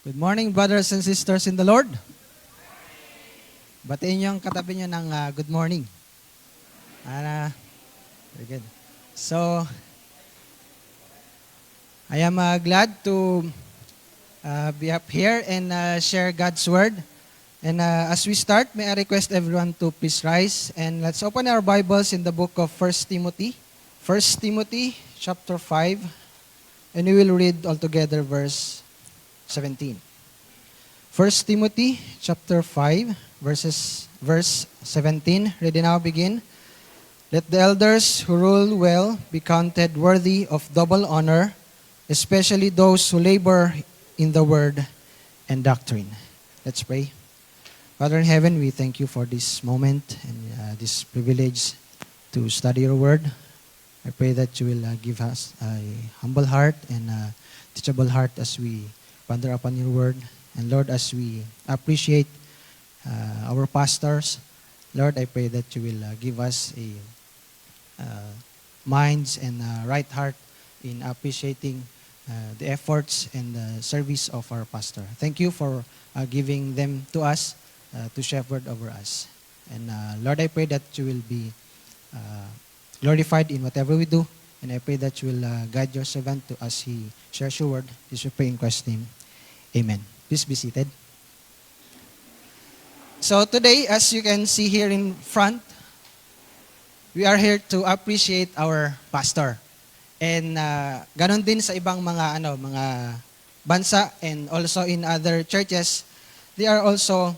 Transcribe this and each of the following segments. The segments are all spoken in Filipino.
Good morning, brothers and sisters in the Lord. Batiin niyo ang katabi niyo ng good morning. Very good. So, I am glad to be up here and share God's Word. And as we start, may I request everyone to please rise and let's open our Bibles in the book of 1 Timothy. 1 Timothy chapter 5, and we will read altogether verse 17. 1 Timothy chapter 5, verse 17. Ready now, begin. Let the elders who rule well be counted worthy of double honor, especially those who labor in the word and doctrine. Let's pray. Father in heaven, we thank you for this moment and this privilege to study your word. I pray that you will give us a humble heart and a teachable heart as we ponder upon your word. And Lord, as we appreciate our pastors, Lord, I pray that you will give us a minds and right heart in appreciating the efforts and the service of our pastor. Thank you for giving them to us to shepherd over us. And Lord, I pray that you will be glorified in whatever we do. And I pray that you will guide your servant to as he shares your word. This we pray in Christ's name. Amen. Please be seated. So today, as you can see here in front, we are here to appreciate our pastor. And ganon din sa ibang mga bansa and also in other churches, they are also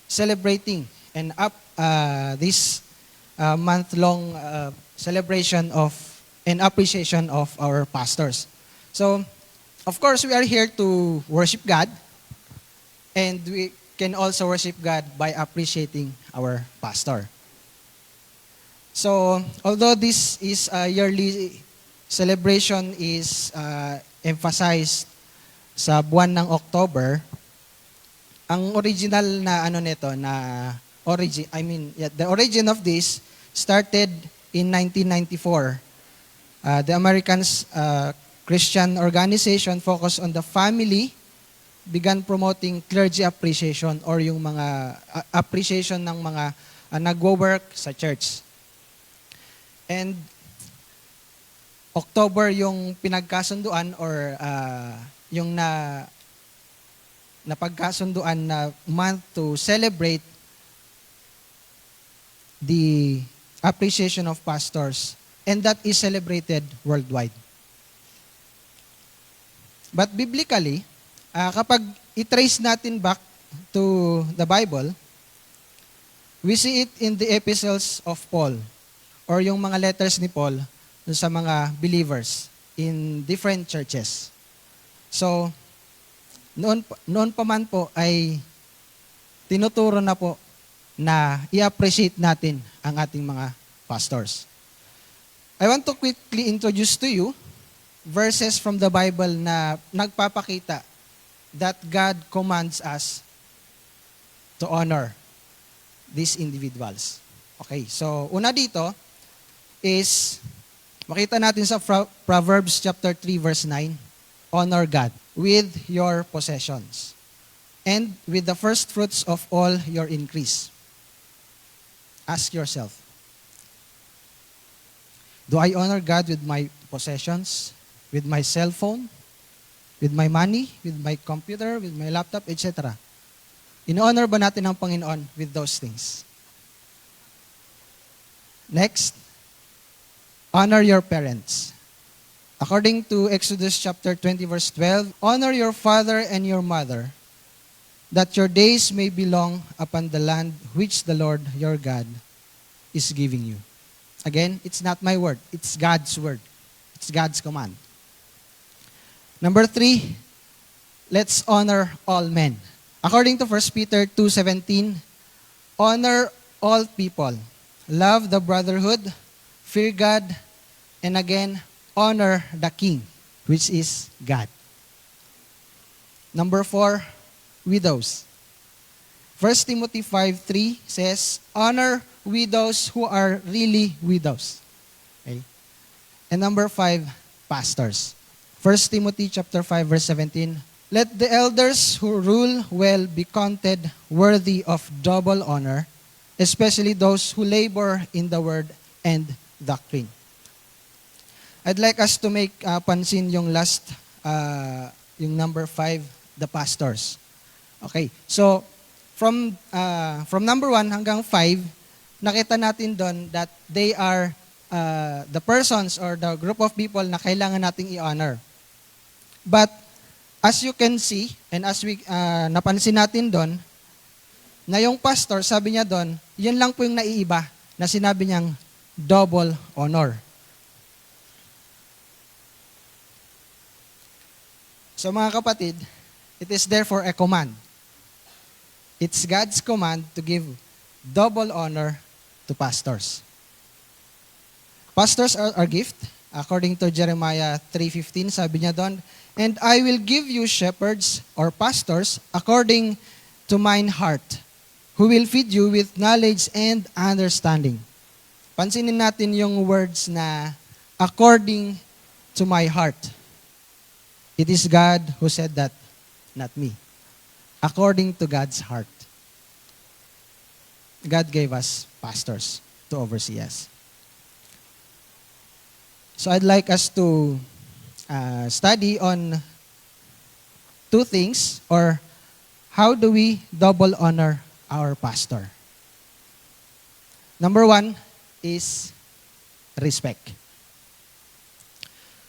celebrating and this month-long celebration of and appreciation of our pastors. So, of course, we are here to worship God. And we can also worship God by appreciating our pastor. So, although this is a yearly celebration is emphasized sa buwan ng October, ang original na the origin of this started in 1994. The Americans Christian organization focused on the family began promoting clergy appreciation or yung mga appreciation ng mga nagwo-work sa church. And October yung pinagkasunduan or yung napagkasunduan na month to celebrate the appreciation of pastors, and that is celebrated worldwide. But biblically, kapag i-trace natin back to the Bible, we see it in the epistles of Paul or yung mga letters ni Paul sa mga believers in different churches. So, noon pa man po ay tinuturo na po na i-appreciate natin ang ating mga pastors. I want to quickly introduce to you verses from the Bible na nagpapakita that God commands us to honor these individuals. Okay, so una dito is, makita natin sa Proverbs chapter 3 verse 9, honor God with your possessions and with the first fruits of all your increase. Ask yourself, do I honor God with my possessions, with my cell phone, with my money, with my computer, with my laptop, etc.? In-honor ba natin ang Panginoon with those things? Next, honor your parents. According to Exodus chapter 20 verse 12, honor your father and your mother, that your days may be long upon the land which the Lord your God is giving you. Again, it's not my word, it's God's word. It's God's command. Number 3, let's honor all men. According to 1 Peter 2:17, honor all people, love the brotherhood, fear God, and again, honor the king, which is God. Number 4, widows. 1 Timothy 5:3 says, honor widows who are really widows. Okay? And number 5, pastors. 1 Timothy chapter 5 verse 17, Let the elders who rule well be counted worthy of double honor, especially those who labor in the word and doctrine. I'd like us to make pansin yung last, yung number 5, the pastors. Okay, so from number 1 hanggang 5, nakita natin doon that they are the persons or the group of people na kailangan nating i-honor. But as you can see, and as we napansin natin doon, na yung pastor, sabi niya doon, yun lang po yung naiiba na sinabi niyang double honor. So mga kapatid, it is therefore a command. It's God's command to give double honor to pastors. Pastors are our gift. According to Jeremiah 3:15, sabi niya doon, "And I will give you shepherds or pastors according to mine heart, who will feed you with knowledge and understanding." Pansinin natin yung words na according to my heart. It is God who said that, not me. According to God's heart. God gave us pastors to oversee us. So I'd like us to study on two things, or how do we double honor our pastor. Number 1 is respect.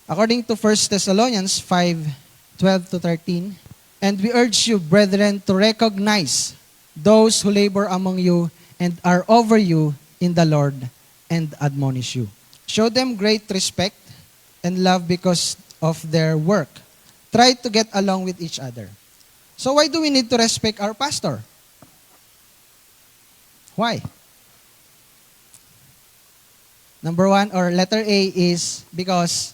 According to 1 Thessalonians 5:12-13, "And we urge you, brethren, to recognize those who labor among you and are over you in the Lord and admonish you. Show them great respect and love because of their work. Try to get along with each other." So why do we need to respect our pastor? Why? Number 1, or letter A, is because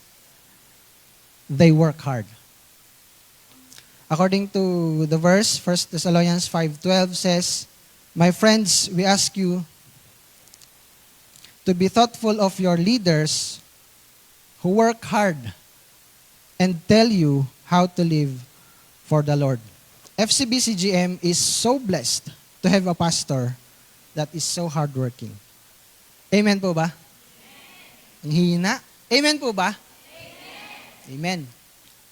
they work hard. According to the verse, 1 Thessalonians 5:12 says, "My friends, we ask you to be thoughtful of your leaders who work hard and tell you how to live for the Lord." FCBCGM is so blessed to have a pastor that is so hardworking. Amen po ba? Ang hina. Amen po ba? Amen.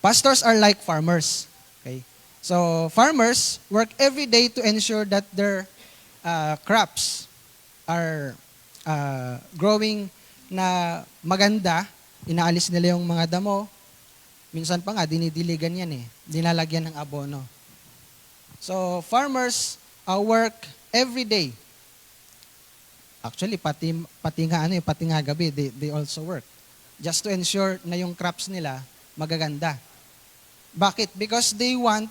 Pastors are like farmers. Okay? So, farmers work every day to ensure that their crops are growing na maganda. Inaalis nila yung mga damo. Minsan pa nga, dinidiligan yan eh. Dinalagyan ng abono. So, farmers work every day. Actually, pati nga gabi, they also work. Just to ensure na yung crops nila magaganda. Bakit? Because they want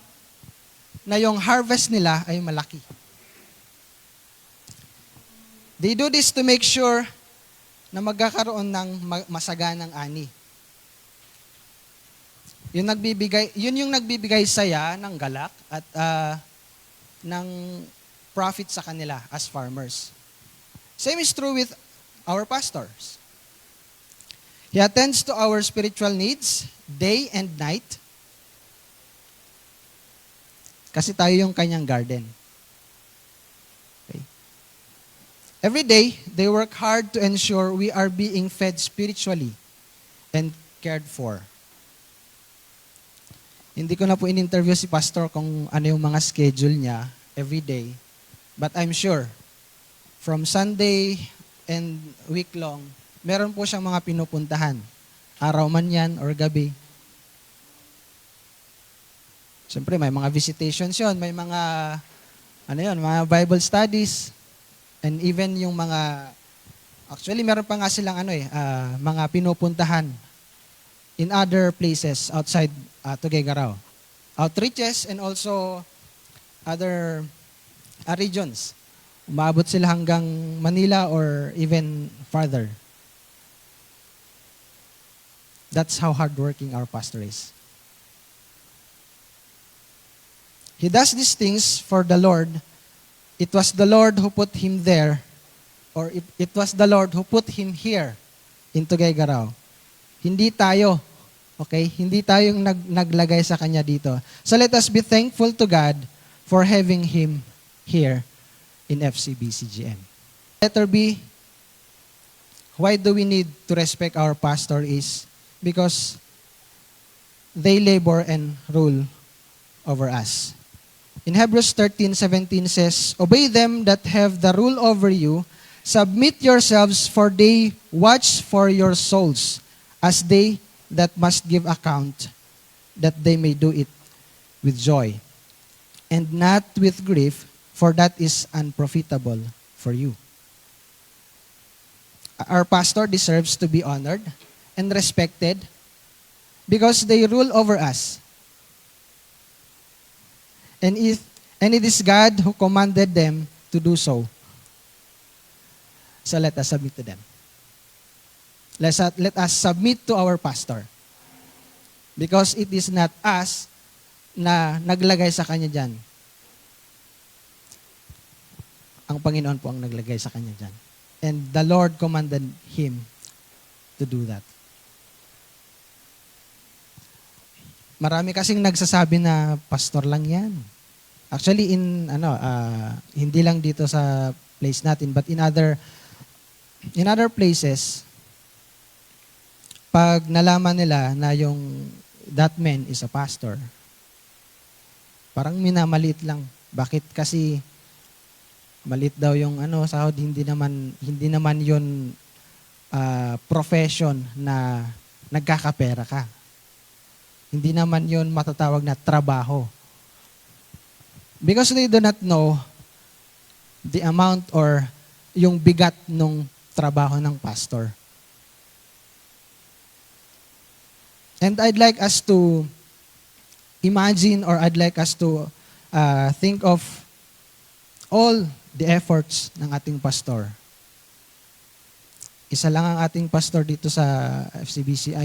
na yung harvest nila ay malaki. They do this to make sure na magkakaroon ng masaganang ani. Yun yung nagbibigay saya ng galak at ng profit sa kanila as farmers. Same is true with our pastors. He attends to our spiritual needs day and night. Kasi tayo yung kanyang garden. Okay. Every day, they work hard to ensure we are being fed spiritually and cared for. Hindi ko na po in-interview si Pastor kung ano yung mga schedule niya every day. But I'm sure, from Sunday and week long, meron po siyang mga pinupuntahan. Araw man yan or gabi. Siyempre, may mga visitations yon, may mga, mga Bible studies, and even yung mga, actually, meron pa nga silang mga pinupuntahan in other places outside Tuguegarao. Outreaches and also other regions. Umabot sila hanggang Manila or even farther. That's how hardworking our pastor is. He does these things for the Lord. It was the Lord who put him there, or it was the Lord who put him here in Tuguegarao. Hindi tayo Okay? Hindi tayong naglagay sa Kanya dito. So let us be thankful to God for having Him here in FCBCGM. Letter B, why do we need to respect our pastor is because they labor and rule over us. In Hebrews 13:17 says, obey them that have the rule over you, submit yourselves, for they watch for your souls, as they that must give account, that they may do it with joy, and not with grief, for that is unprofitable for you. Our pastor deserves to be honored and respected because they rule over us. And it is God who commanded them to do so. So let us submit to them. Let us submit to our pastor. Because it is not us na naglagay sa kanya dyan. Ang Panginoon po ang naglagay sa kanya dyan. And the Lord commanded him to do that. Marami kasing nagsasabi na pastor lang yan. Actually hindi lang dito sa place natin but in other places, pag nalaman nila na yung that man is a pastor, parang minamaliit lang. Bakit? Kasi maliit daw yung sahod, hindi naman yun profession na nagkakapera ka. Hindi naman yun matatawag na trabaho. Because they do not know the amount or yung bigat ng trabaho ng pastor. And I'd like us to imagine, or I'd like us to think of all the efforts ng ating pastor. Isa lang ang ating pastor dito sa FCBC,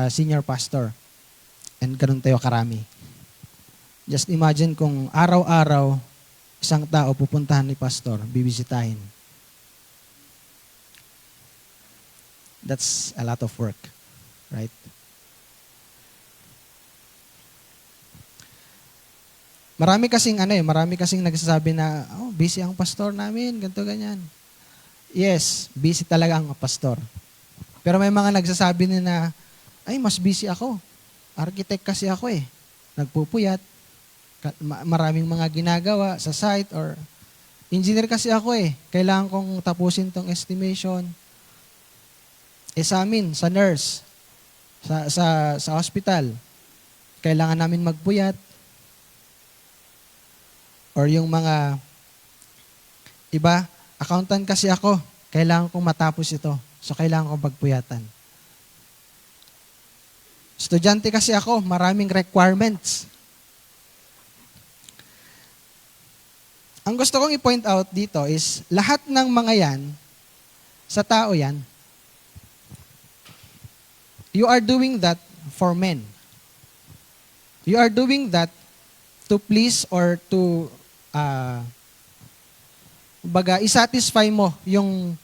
senior pastor. And ganun tayo karami. Just imagine kung araw-araw isang tao pupuntahan ni pastor, bibisitahin. That's a lot of work, right? Marami kasing nagsasabi na, busy ang pastor namin, ganito ganyan. Yes, busy talaga ang pastor. Pero may mga nagsasabi na, mas busy ako. Architect kasi ako nagpupuyat. Maraming mga ginagawa sa site, or engineer kasi ako kailangan kong tapusin tong estimation. Sa amin, sa nurse, sa hospital, kailangan namin magpuyat. Or yung mga iba, accountant kasi ako, kailangan kong matapos ito. So kailangan kong pagpuyatan. Estudyante kasi ako, maraming requirements. Ang gusto kong i-point out dito is, lahat ng mga yan, sa tao yan, you are doing that for men. You are doing that to please or to i-satisfy mo yung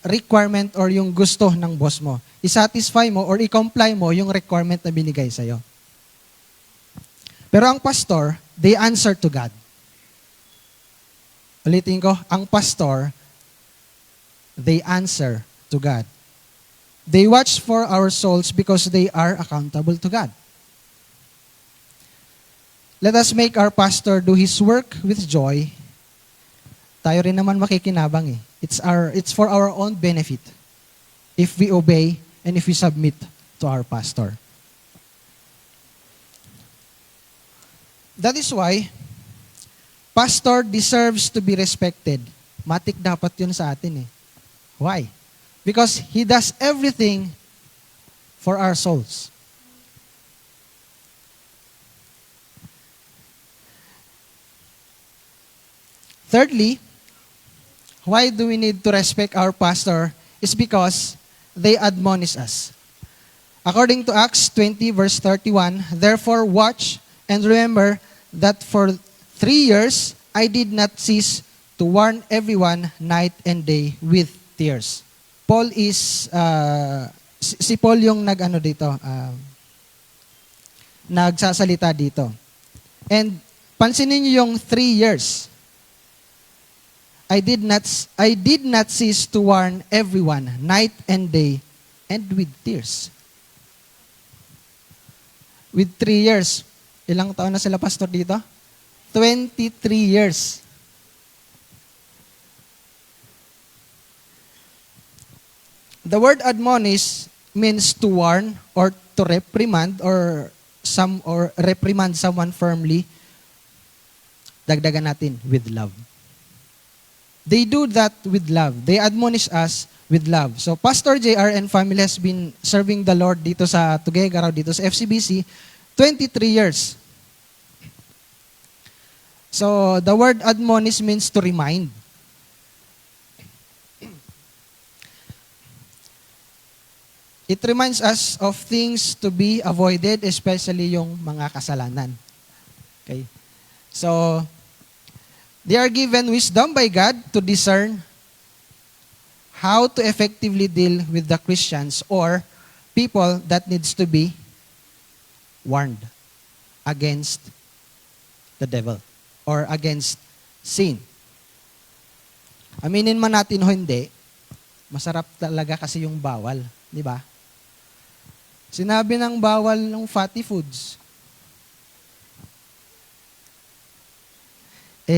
requirement or yung gusto ng boss mo. I-satisfy mo or i-comply mo yung requirement na binigay sa'yo. Pero ang pastor, they answer to God. Ulitin ko, ang pastor, they answer to God. They watch for our souls because they are accountable to God. Let us make our pastor do his work with joy. Tayo rin naman makikinabang It's for our own benefit if we obey and if we submit to our pastor. That is why pastor deserves to be respected. Matik dapat yun sa atin Why? Because he does everything for our souls. Thirdly, why do we need to respect our pastor is because they admonish us. According to Acts 20 verse 31, therefore watch and remember that for 3 years I did not cease to warn everyone night and day with tears. Paul is Si Paul yung dito, nagsasalita dito. And pansinin niyo yung 3 years. I did not cease to warn everyone, night and day, and with tears. With 3 years. Ilang taon na sila pastor dito? 23 years. The word admonish means to warn or to reprimand or reprimand someone firmly. Dagdagan natin, with love. They do that with love. They admonish us with love. So Pastor JR and family has been serving the Lord dito sa Tuguegarao, dito sa FCBC, 23 years. So the word admonish means to remind. It reminds us of things to be avoided, especially yung mga kasalanan. Okay? So, they are given wisdom by God to discern how to effectively deal with the Christians or people that needs to be warned against the devil or against sin. Aminin man natin o hindi, masarap talaga kasi yung bawal, di ba? Sinabi ng bawal ng fatty foods.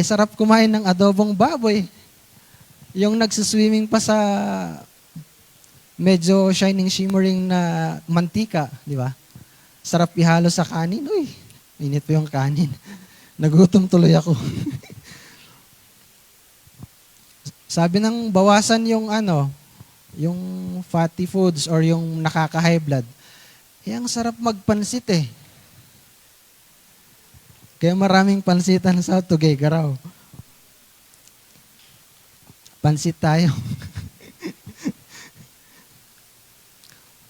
Sarap kumain ng adobong baboy. Yung nagsuswimming pa sa medyo shining, shimmering na mantika, di ba? Sarap ihalo sa kanin. Uy, init pa yung kanin. Nagutom tuloy ako. Sabi ng bawasan yung yung fatty foods or yung nakaka-high blood. Ang sarap magpansit eh. Kaya maraming pansitan sa Tuguegarao. Pansit tayo.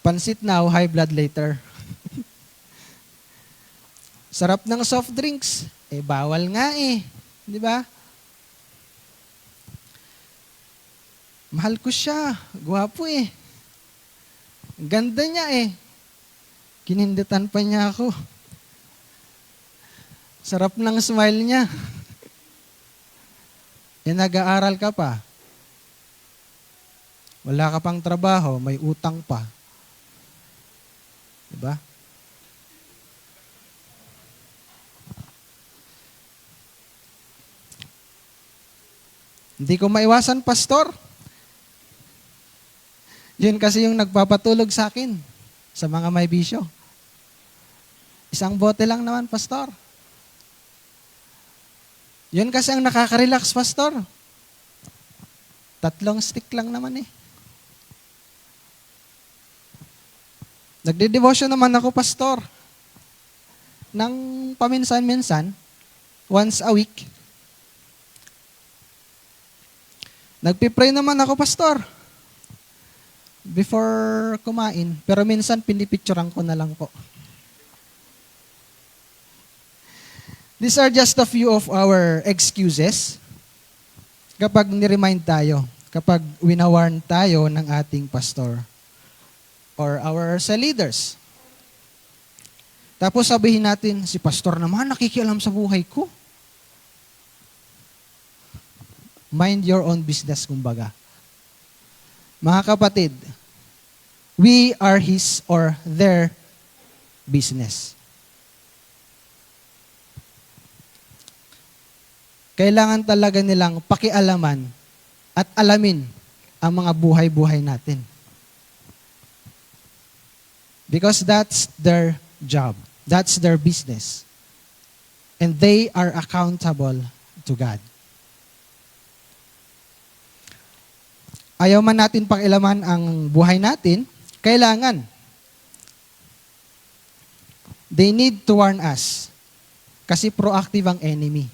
Pansit now, high blood later. Sarap ng soft drinks. Bawal nga eh. Di ba? Mahal ko siya. Gwapo eh. Ganda niya eh. Kininditan pa niya ako. Sarap ng smile niya. Nag-aaral ka pa. Wala ka pang trabaho, may utang pa. Diba? Hindi ko maiwasan, pastor. Yun kasi yung nagpapatulog sa akin sa mga may bisyo. Isang bote lang naman, pastor. Yun kasi ang nakaka-relax, pastor. 3 stick lang naman eh. Nagde-devotion naman ako, pastor. Nang paminsan-minsan, once a week. Nagpipray naman ako, pastor. Before kumain. Pero minsan, pinipicturean ko na lang po. These are just a few of our excuses kapag ni-remind tayo, kapag winawarn tayo ng ating pastor or our cell leaders. Tapos sabihin natin, si pastor naman nakikialam sa buhay ko. Mind your own business, kumbaga. Mga kapatid, we are his or their business. Kailangan talaga nilang pakialaman at alamin ang mga buhay-buhay natin. Because that's their job. That's their business. And they are accountable to God. Ayaw man natin pakialaman ang buhay natin, kailangan. They need to warn us. Kasi proactive ang enemy.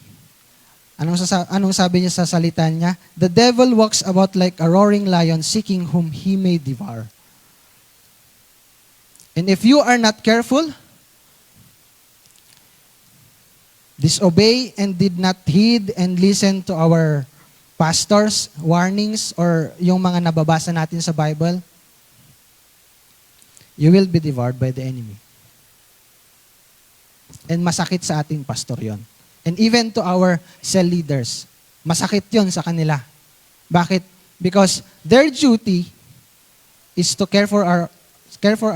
Anong sabi niya sa salita niya? The devil walks about like a roaring lion seeking whom he may devour. And if you are not careful, disobey and did not heed and listen to our pastors' warnings or yung mga nababasa natin sa Bible, you will be devoured by the enemy. And masakit sa ating pastor yon. And even to our cell leaders, masakit yon sa kanila. Bakit? Because their duty is to care for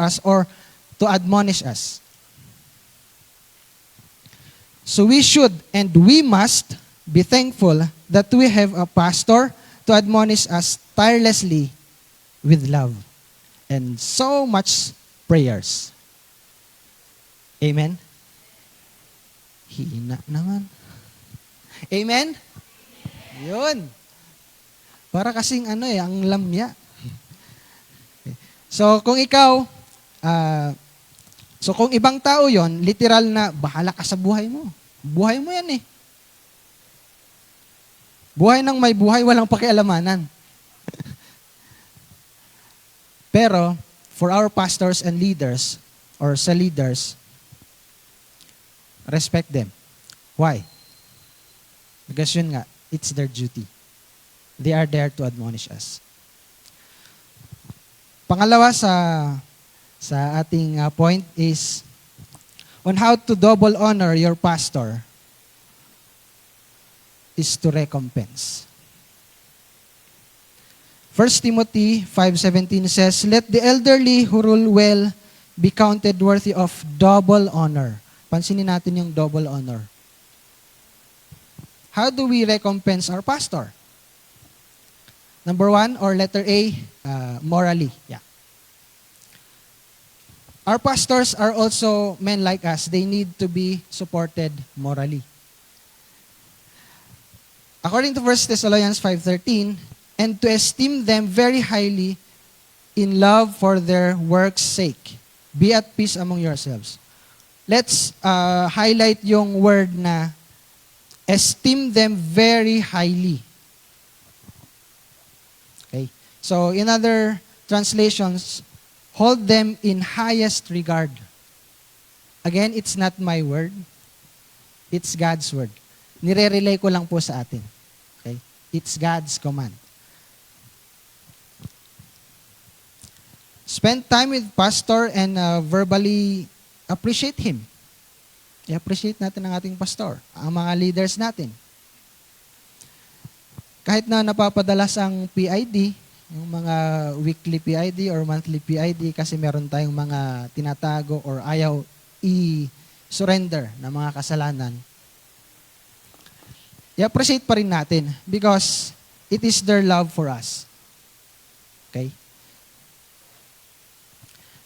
us or to admonish us. So we should and we must be thankful that we have a pastor to admonish us tirelessly with love and so much prayers. Amen? Hina naman. Amen? Yun. Para kasing ang lamya. So kung ikaw, kung ibang tao yon, literal na bahala ka sa buhay mo. Buhay mo yan eh. Buhay ng may buhay, walang pakialamanan. Pero, for our pastors and leaders, or sa leaders, respect them. Why? Because yun nga, it's their duty. They are there to admonish us. Pangalawa sa ating point is on how to double honor your pastor is to recompense. 1 Timothy 5:17 says, "Let the elderly who rule well be counted worthy of double honor." Pansinin natin yung double honor. How do we recompense our pastor? Number 1, or letter A, morally. Yeah. Our pastors are also men like us. They need to be supported morally. According to 1 Thessalonians 5:13, and to esteem them very highly in love for their work's sake. Be at peace among yourselves. Let's highlight yung word na esteem them very highly. Okay? So, in other translations, hold them in highest regard. Again, it's not my word. It's God's word. Nire-relay ko lang po sa atin. Okay? It's God's command. Spend time with pastor and verbally appreciate him. I-appreciate natin ang ating pastor, ang mga leaders natin. Kahit na napapadalas ang PID, yung mga weekly PID or monthly PID kasi meron tayong mga tinatago or ayaw i-surrender na mga kasalanan, i-appreciate pa rin natin because it is their love for us. Okay?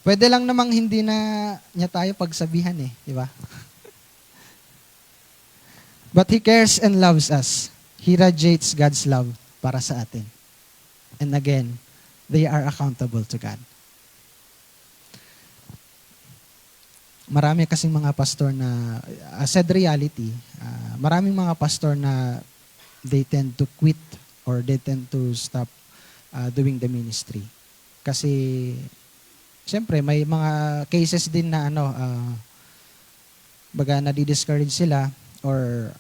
Pwede lang namang hindi na niya tayo pagsabihan di ba? But He cares and loves us. He radiates God's love para sa atin. And again, they are accountable to God. Marami kasing mga pastor na, said reality, maraming mga pastor na they tend to quit or they tend to stop doing the ministry. Kasi, siyempre, may mga cases din na baga nadi-discourage sila or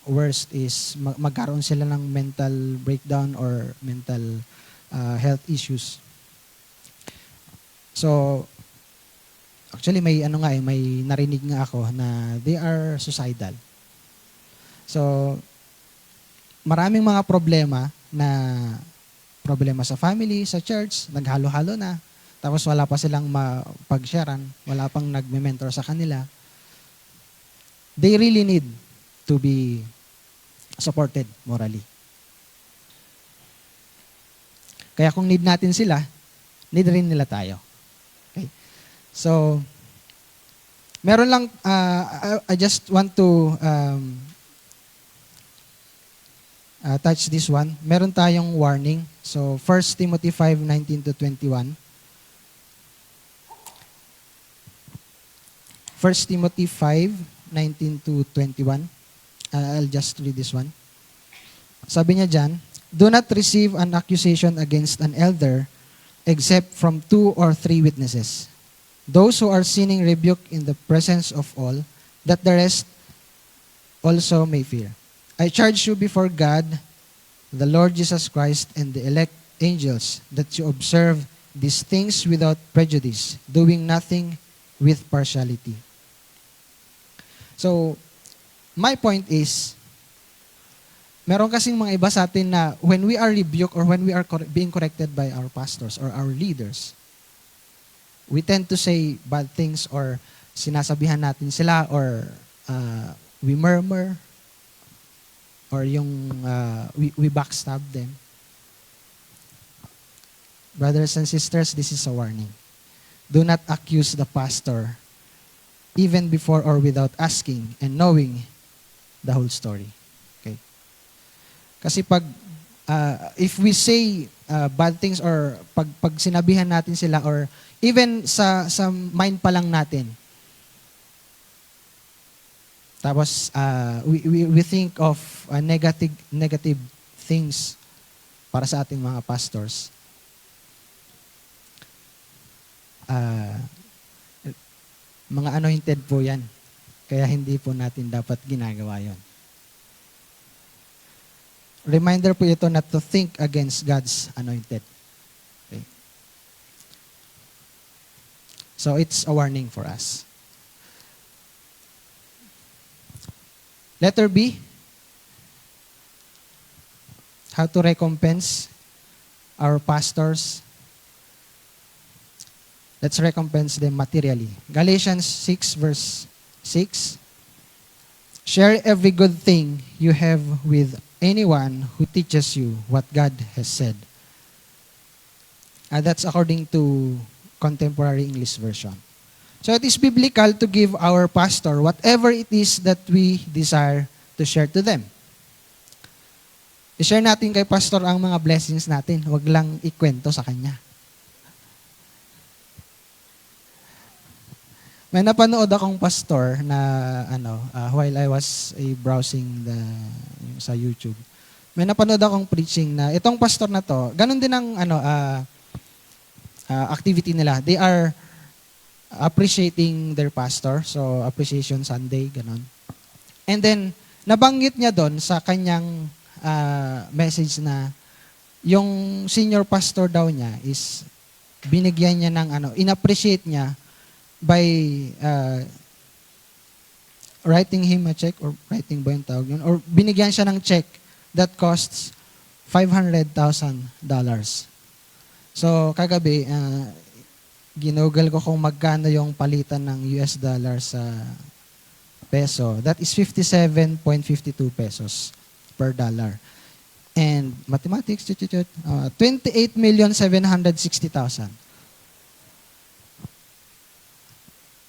worst is magkaroon sila ng mental breakdown or mental health issues. So, actually may may narinig nga ako na they are suicidal. So, maraming mga problema sa family, sa church, naghalo-halo na. Tapos wala pa silang mapag-sharean, wala pang nagme-mentor sa kanila. They really need to be supported morally. Kaya kung need natin sila, need rin nila tayo. Okay? So, meron lang, I just want to touch this one. Meron tayong warning. So, 1 Timothy 5:19-21. 1 Timothy 5:19-21. I'll just read this one. Sabi niya dyan, "Do not receive an accusation against an elder except from 2 or 3 witnesses. Those who are sinning rebuke in the presence of all, that the rest also may fear. I charge you before God, the Lord Jesus Christ, and the elect angels, that you observe these things without prejudice, doing nothing with partiality. So, my point is, meron kasing mga iba sa atin na when we are rebuked or when we are being corrected by our pastors or our leaders, we tend to say bad things or sinasabihan natin sila or we murmur or we backstab them. Brothers and sisters, this is a warning. Do not accuse the pastor even before or without asking and knowing the whole story. Okay? Kasi if we say bad things or pag sinabihan natin sila or even sa mind pa lang natin, tapos we think of negative things para sa ating mga pastors, mga anointed po yan. Kaya hindi po natin dapat ginagawa yon. Reminder po ito not to think against God's anointed. Okay. So it's a warning for us. Letter B, how to recompense our pastors. Let's recompense them materially. Galatians 6 verse 6. Share every good thing you have with anyone who teaches you what God has said. That's according to Contemporary English Version. So it is biblical to give our pastor whatever it is that we desire to share to them. I-share natin kay pastor ang mga blessings natin. Huwag lang ikwento sa kanya. May napanood akong pastor na while I was browsing sa YouTube. May napanood akong preaching na itong pastor na to, ganun din ang activity nila. They are appreciating their pastor. So appreciation Sunday, ganun. And then nabanggit niya doon sa kanyang message na yung senior pastor daw niya is binigyan niya ng in-appreciate niya by writing him a check or writing ba yung tawag yun? Or binigyan siya ng check that costs $500,000. So, kagabi, ginugol ko kung magkano yung palitan ng US dollar sa peso. That is 57.52 pesos per dollar. And mathematics, 28,760,000.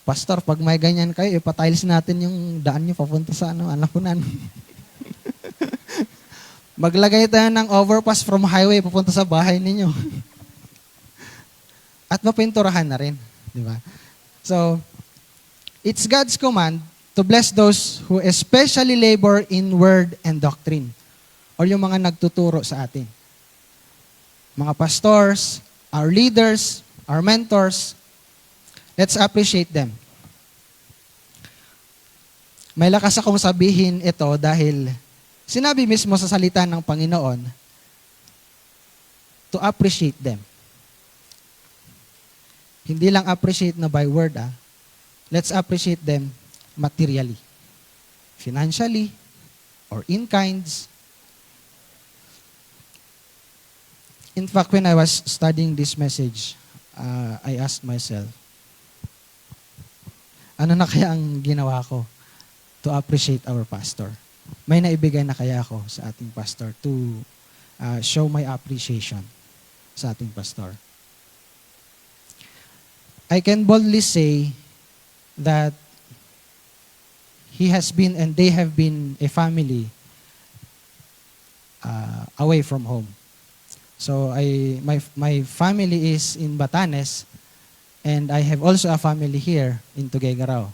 Pastor, pag may ganyan kayo, ipatiles natin yung daan nyo papunta sa Anapunan. Maglagay tayo ng overpass from highway papunta sa bahay ninyo. At mapinturahan na rin. Di ba? So, it's God's command to bless those who especially labor in word and doctrine. O yung mga nagtuturo sa atin. Mga pastors, our leaders, our mentors, let's appreciate them. May lakas akong sabihin ito dahil sinabi mismo sa salita ng Panginoon to appreciate them. Hindi lang appreciate na by word. Let's appreciate them materially. Financially or in kinds. In fact, when I was studying this message, I asked myself, ano na kaya ang ginawa ko to appreciate our pastor? May naibigay na kaya ako sa ating pastor to show my appreciation sa ating pastor? I can boldly say that he has been and they have been a family away from home. So my family is in Batanes. And I have also a family here in Tuguegarao,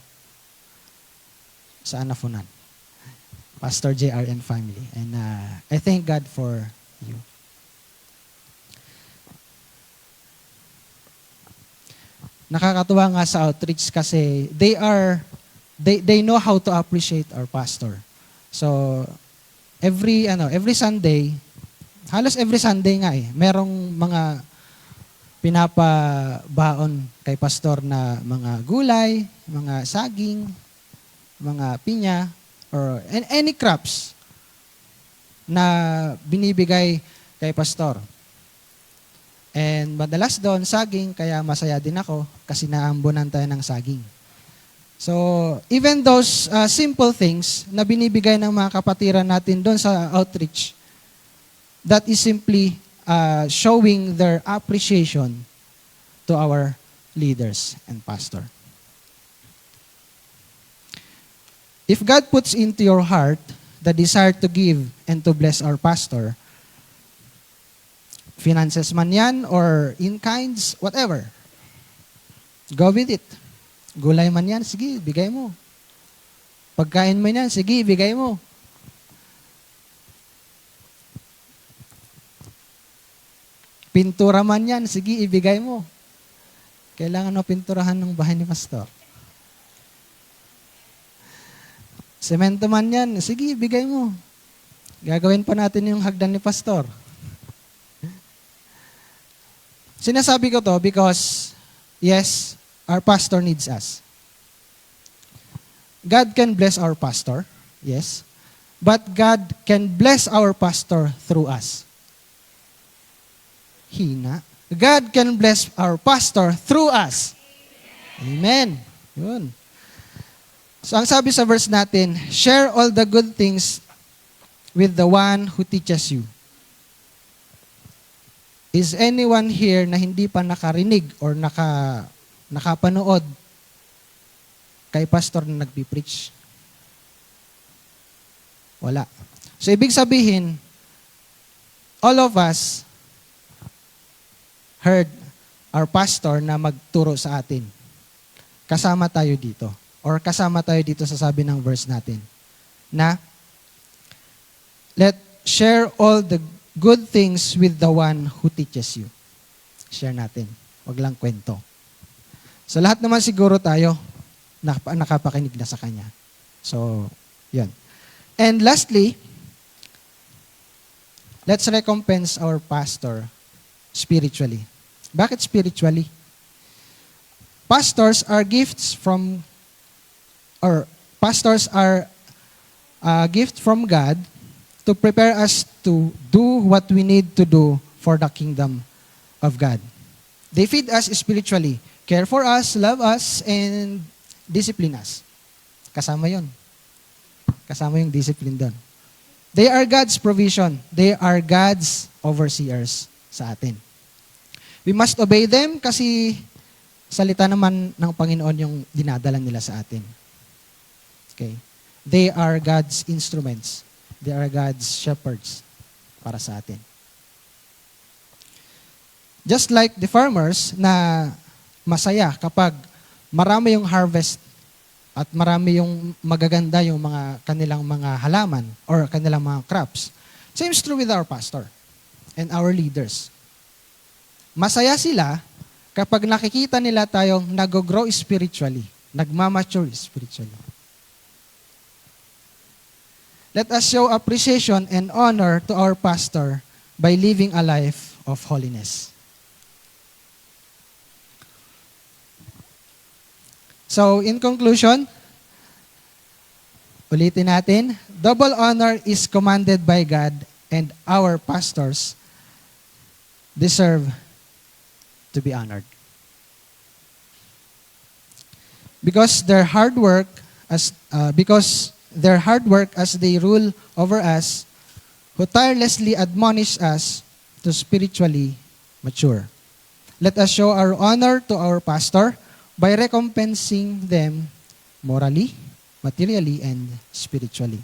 sa Anafunan. Pastor JR and family. And I thank God for you. Nakakatuwa nga sa outreach kasi they know how to appreciate our pastor. So every Sunday, halos every Sunday nga merong mga pinapabaon kay pastor na mga gulay, mga saging, mga pinya, or any crops na binibigay kay pastor. And madalas doon, saging, kaya masaya din ako kasi naambunan tayo ng saging. So, even those simple things na binibigay ng mga kapatiran natin doon sa outreach, that is simply showing their appreciation to our leaders and pastor. If God puts into your heart the desire to give and to bless our pastor, finances man yan or in kinds, whatever, go with it. Gulay man yan, sige, bigay mo. Pagkain man yan, sige, bigay mo. Pintura man yan, sige, ibigay mo. Kailangan mo pinturahan ng bahay ni pastor. Semento man yan, sige, ibigay mo. Gagawin pa natin yung hagdan ni pastor. Sinasabi ko to because, yes, our pastor needs us. God can bless our pastor, yes, but God can bless our pastor through us. Hina. God can bless our pastor through us. Amen. Yun. So ang sabi sa verse natin, share all the good things with the one who teaches you. Is anyone here na hindi pa nakarinig or nakapanood kay pastor na nagpipreach? Wala. So ibig sabihin, all of us heard our pastor na magturo sa atin. Kasama tayo dito. Or kasama tayo dito sa sabi ng verse natin. Na, let share all the good things with the one who teaches you. Share natin. Wag lang kwento. So lahat naman siguro tayo nakapakinig na sa kanya. So, yun. And lastly, let's recompense our pastor spiritually. Bakit spiritually? Pastors are gifts from, or pastors are a gift from God to prepare us to do what we need to do for the kingdom of God. They feed us spiritually, care for us, love us, and discipline us. Kasama yun. Kasama yung discipline doon. They are God's provision. They are God's overseers sa atin. We must obey them kasi salita naman ng Panginoon yung dinadala nila sa atin. Okay? They are God's instruments. They are God's shepherds para sa atin. Just like the farmers na masaya kapag marami yung harvest at marami yung magaganda yung mga kanilang mga halaman or kanilang mga crops. Same is true with our pastor and our leaders. Masaya sila kapag nakikita nila tayong nag-grow spiritually, nagmamature spiritually. Let us show appreciation and honor to our pastor by living a life of holiness. So, in conclusion, ulitin natin, double honor is commanded by God and our pastors deserve to be honored. Because their hard work as they rule over us, who tirelessly admonish us to spiritually mature. Let us show our honor to our pastor by recompensing them morally, materially, and spiritually.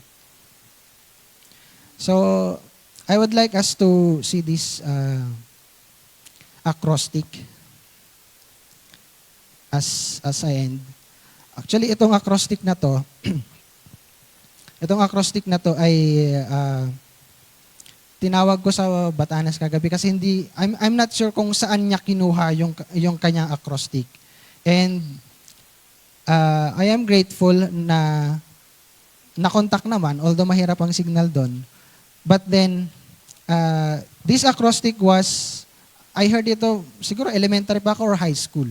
So, I would like us to see this acrostic as I end. Actually, itong acrostic na to, ay tinawag ko sa Batanes kagabi kasi I'm not sure kung saan niya kinuha yung kanyang acrostic. And I am grateful na na-contact naman, although mahirap ang signal doon. But then, this acrostic was I heard ito, siguro elementary pa ako or high school.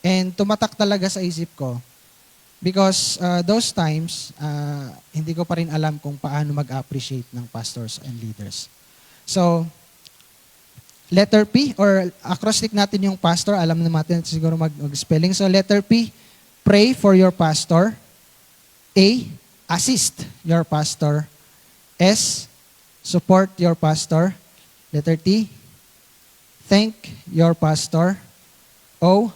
And tumatak talaga sa isip ko because those times, hindi ko pa rin alam kung paano mag-appreciate ng pastors and leaders. So, letter P or acrostic natin yung pastor. Alam natin siguro mag-spelling. So, letter P, pray for your pastor. A, assist your pastor. S, support your pastor. Letter T, thank your pastor. O,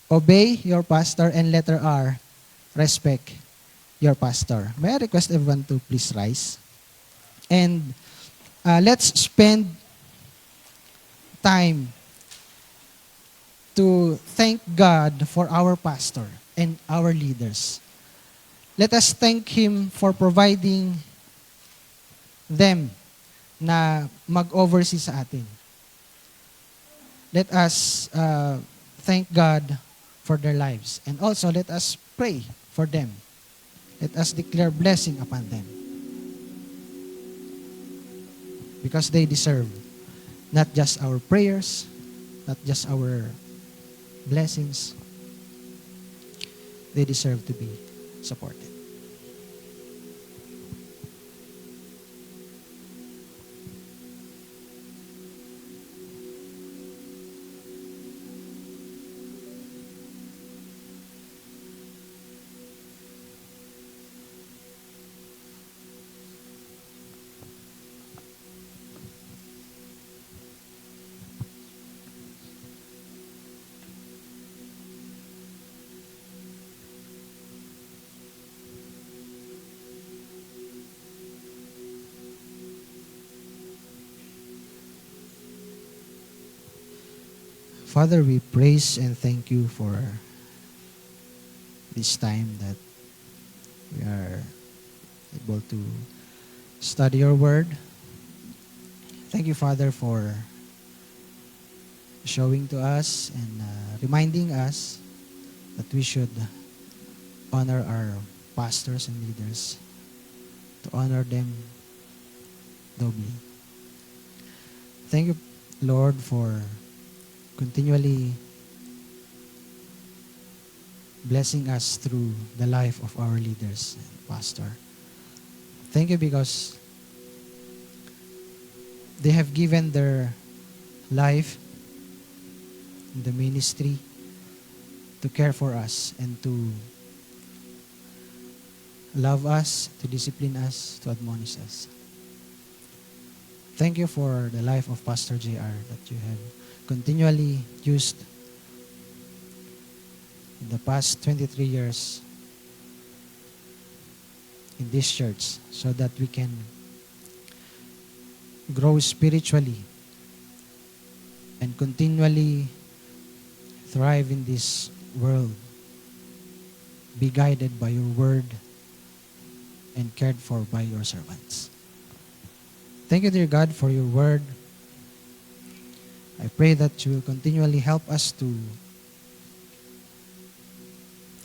obey your pastor. And letter R, respect your pastor. May I request everyone to please rise? And let's spend time to thank God for our pastor and our leaders. Let us thank Him for providing them na mag-oversee sa atin. Let us thank God for their lives. And also, let us pray for them. Let us declare blessing upon them. Because they deserve not just our prayers, not just our blessings. They deserve to be supported. Father, we praise and thank you for this time that we are able to study your word. Thank you, Father, for showing to us and reminding us that we should honor our pastors and leaders, to honor them doubly. Thank you, Lord, for continually blessing us through the life of our leaders and pastor. Thank you because they have given their life in the ministry to care for us and to love us, to discipline us, to admonish us. Thank you for the life of Pastor JR that you have continually used in the past 23 years in this church so that we can grow spiritually and continually thrive in this world, be guided by your word and cared for by your servants. Thank you, dear God, for your word. I pray that you will continually help us to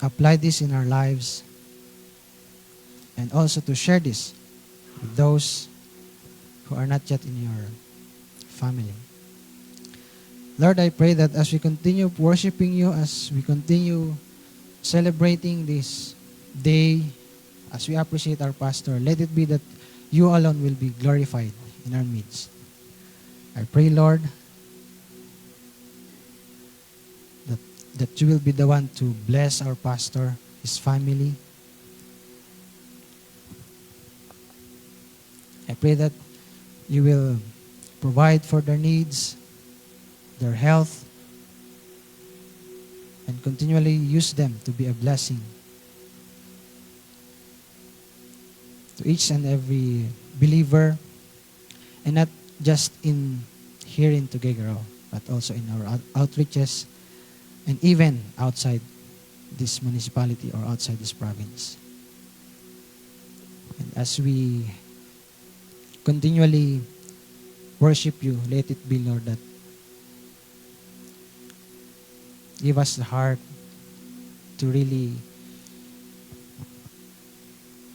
apply this in our lives and also to share this with those who are not yet in your family. Lord, I pray that as we continue worshiping you, as we continue celebrating this day, as we appreciate our pastor, let it be that you alone will be glorified in our midst. I pray, Lord, that you will be the one to bless our pastor, his family. I pray that you will provide for their needs, their health, and continually use them to be a blessing to each and every believer, and not just in here in Tuguegarao, but also in our outreaches and even outside this municipality or outside this province. And as we continually worship you, let it be, Lord, that give us the heart to really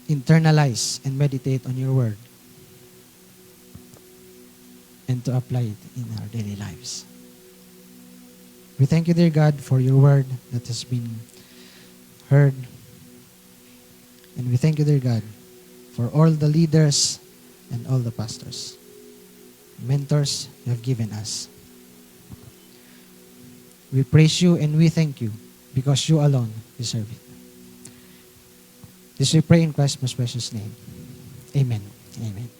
internalize and meditate on your word and to apply it in our daily lives. We thank you, dear God, for your word that has been heard. And we thank you, dear God, for all the leaders and all the pastors, mentors you have given us. We praise you and we thank you because you alone deserve it. This we pray in Christ's most precious name. Amen. Amen.